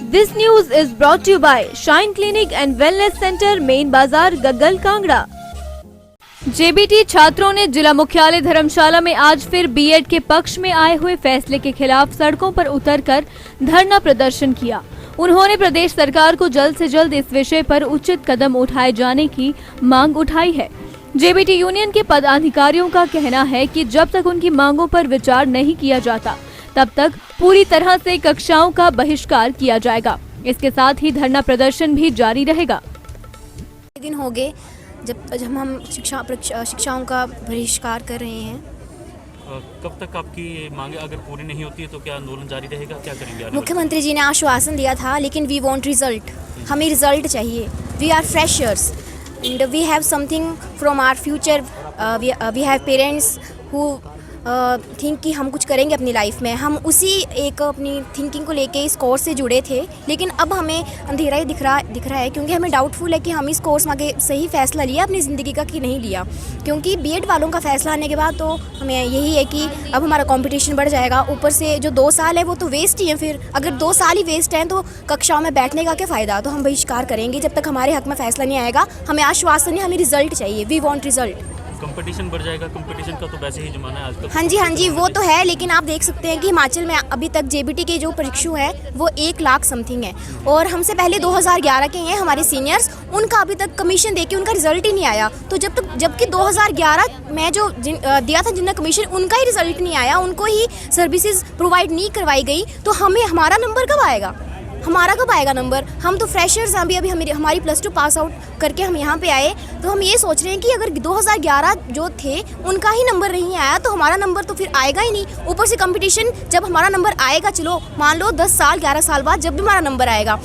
This news is brought to you by Shine Clinic and Wellness Center, Main Bazaar, Gaggal, Kangra. JBT छात्रों ने जिला मुख्यालय धर्मशाला में आज फिर बीएड के पक्ष में आए हुए फैसले के खिलाफ सड़कों पर उतरकर धरना प्रदर्शन किया। उन्होंने प्रदेश सरकार को जल्द से जल्द इस विषय पर उचित कदम उठाए जाने की मांग उठाई है। जेबीटी यूनियन के पदाधिकारियों का कहना है कि जब तक उनकी मांगों पर विचार नहीं किया जाता तब तक पूरी तरह से कक्षाओं का बहिष्कार किया जाएगा। इसके साथ ही धरना प्रदर्शन भी जारी रहेगा। दिन हो गए जब हम शिक्षाओं का बहिष्कार कर रहे हैं। कब तक आपकी ये मांगे अगर पूरी नहीं होती है तो क्या आंदोलन जारी रहेगा, क्या करेंगे? मुख्यमंत्री जी ने आश्वासन दिया था, लेकिन वी वांट रिजल्ट। हमें रिजल्ट चाहिए। We are freshers and we have something from our future. We have parents who think कि हम कुछ करेंगे अपनी लाइफ में। हम उसी एक अपनी थिंकिंग को लेके इस कोर्स से जुड़े थे, लेकिन अब हमें अंधेरा ही दिख रहा है, क्योंकि हमें डाउटफुल है कि हम इस कोर्स में आगे सही फैसला लिया अपनी ज़िंदगी का कि नहीं लिया। क्योंकि बीएड वालों का फैसला आने के बाद तो हमें यही है कि अब हमारा कंपटीशन बढ़ जाएगा। ऊपर से जो 2 साल है वो तो वेस्ट ही है। फिर अगर 2 साल ही वेस्ट हैं तो कक्षाओं में बैठने का क्या फ़ायदा। तो हम बहिष्कार करेंगे जब तक हमारे हक में फैसला नहीं आएगा। हमें आश्वासन है, हमें रिजल्ट चाहिए। We want result. कंपटीशन बढ़ जाएगा, कंपटीशन का तो वैसे ही जमाना है आजकल। हाँ जी वो तो है, लेकिन आप देख सकते हैं कि हिमाचल में अभी तक जेबीटी के जो परीक्षु हैं वो 1 लाख समथिंग है, और हमसे पहले 2011 के हैं हमारे सीनियर्स। उनका अभी तक कमीशन देके उनका रिजल्ट ही नहीं आया। तो जबकि 2011 में जो दिया था जिनने कमीशन, उनका ही रिजल्ट नहीं आया, उनको ही सर्विसेज प्रोवाइड नहीं करवाई गई, तो हमारा नंबर कब आएगा? हमारा कब आएगा नंबर? हम तो फ्रेशर्स हैं। अभी हमारी +2 पास आउट करके हम यहाँ पे आए, तो हम ये सोच रहे हैं कि अगर 2011 जो थे उनका ही नंबर नहीं आया तो हमारा नंबर तो फिर आएगा ही नहीं। ऊपर से कंपटीशन, जब हमारा नंबर आएगा, चलो मान लो 10 साल 11 साल बाद जब भी हमारा नंबर आएगा,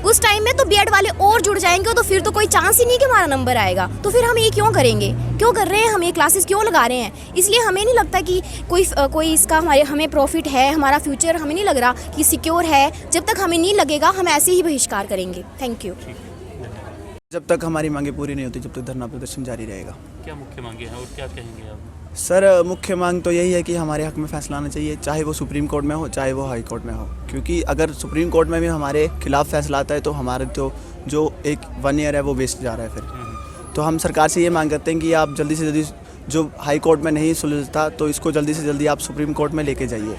उस टाइम में तो बीएड वाले और जुड़ जाएंगे, तो फिर तो कोई चांस ही नहीं कि हमारा नंबर आएगा। तो फिर हम ये क्यों करेंगे? क्यों कर रहे हैं हम ये क्लासेस, क्यों लगा रहे हैं? इसलिए हमें नहीं लगता कि कोई इसका हमें प्रॉफिट है। हमारा फ्यूचर हमें नहीं लग रहा कि सिक्योर है। जब तक हमें नहीं लगेगा हम ऐसे ही बहिष्कार करेंगे। Thank you. जब तक हमारी मांगे पूरी नहीं होती जब तक धरना प्रदर्शन जारी रहेगा। क्या मुख्य मांगे हैं और क्या कहेंगे आप? सर, मुख्य मांग तो यही है कि हमारे हक में फैसला आना चाहिए, चाहे वो सुप्रीम कोर्ट में हो चाहे वो हाई कोर्ट में हो। क्योंकि अगर सुप्रीम कोर्ट में भी हमारे खिलाफ फैसला आता है तो हमारे तो जो 1 ईयर है वो वेस्ट जा रहा है। फिर तो हम सरकार से ये मांग करते हैं कि आप जल्दी से जल्दी, जो हाई कोर्ट में नहीं सुलझता तो इसको जल्दी से जल्दी आप सुप्रीम कोर्ट में लेके जाइए।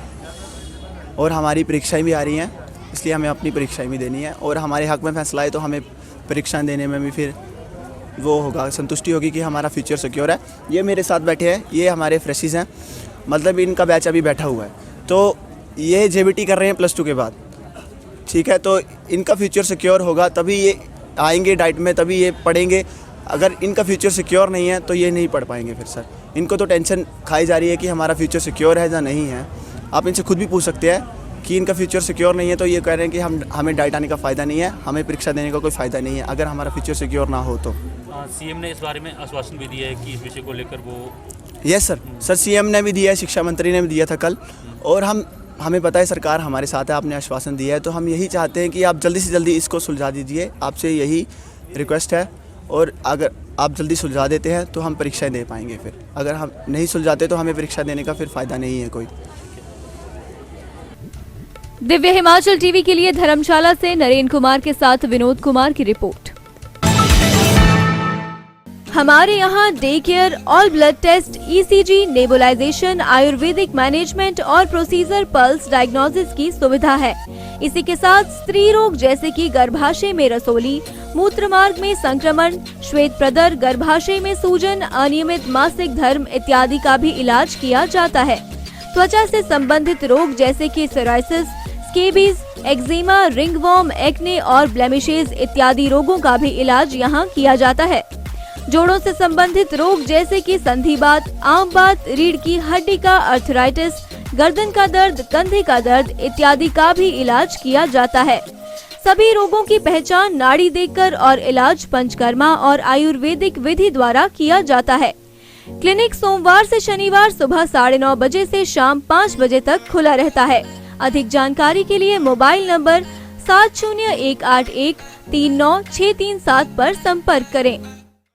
और हमारी परीक्षाएँ भी आ रही हैं, इसलिए हमें अपनी परीक्षाएँ भी देनी है, और हमारे हक में फैसला आए तो हमें परीक्षाएँ देने में भी फिर वो होगा, संतुष्टि होगी कि हमारा फ्यूचर सिक्योर है। ये मेरे साथ बैठे हैं, ये हमारे फ्रेशिस हैं, मतलब इनका बैच अभी बैठा हुआ है। तो ये जेबीटी कर रहे हैं +2 के बाद, ठीक है। तो इनका फ्यूचर सिक्योर होगा तभी ये आएंगे डाइट में, तभी ये पढ़ेंगे। अगर इनका फ्यूचर सिक्योर नहीं है तो ये नहीं पढ़ पाएंगे। फिर सर, इनको तो टेंशन खाई जा रही है कि हमारा फ्यूचर सिक्योर है या नहीं है। आप इनसे खुद भी पूछ सकते हैं कि इनका फ्यूचर सिक्योर नहीं है, तो ये कह रहे हैं कि हमें डाइट आने का फ़ायदा नहीं है, हमें परीक्षा देने का कोई फ़ायदा नहीं है अगर हमारा फ्यूचर सिक्योर ना हो तो। सीएम ने इस बारे में आश्वासन भी दिया है कि इस विषय को लेकर वो। यस सर, सीएम ने भी दिया है, शिक्षा मंत्री ने भी दिया था कल, और हमें पता है सरकार हमारे साथ है, आपने आश्वासन दिया है। तो हम यही चाहते हैं कि आप जल्दी से जल्दी इसको सुलझा दीजिए, आपसे यही रिक्वेस्ट है। और अगर आप जल्दी सुलझा देते हैं तो हम परीक्षाएँ दे पाएंगे। फिर अगर हम नहीं सुलझाते तो हमें परीक्षा देने का फिर फ़ायदा नहीं है कोई। दिव्य हिमाचल टीवी के लिए धर्मशाला से नरेंद्र कुमार के साथ विनोद कुमार की रिपोर्ट। हमारे यहाँ day care, all blood test, ECG, nebulization, Ayurvedic management और प्रोसीजर पल्स डायग्नोसिस की सुविधा है। इसी के साथ स्त्री रोग जैसे कि गर्भाशय में रसोली, मूत्र मार्ग में संक्रमण, श्वेत प्रदर, गर्भाशय में सूजन, अनियमित मासिक धर्म इत्यादि का भी इलाज किया जाता है। त्वचा से संबंधित रोग जैसे कि psoriasis, scabies, eczema, ringworm, acne और ब्लेमिशेज इत्यादि रोगों का भी इलाज यहाँ किया जाता है। जोड़ों से संबंधित रोग जैसे कि संधिवात, आमवात, रीढ़ की हड्डी का अर्थराइटिस, गर्दन का दर्द, कंधे का दर्द इत्यादि का भी इलाज किया जाता है। सभी रोगों की पहचान नाड़ी देखकर और इलाज पंचकर्मा और आयुर्वेदिक विधि द्वारा किया जाता है। क्लिनिक सोमवार से शनिवार सुबह 9:30 बजे से शाम 5 बजे तक खुला रहता है। अधिक जानकारी के लिए मोबाइल नंबर 7018139637 पर संपर्क करें।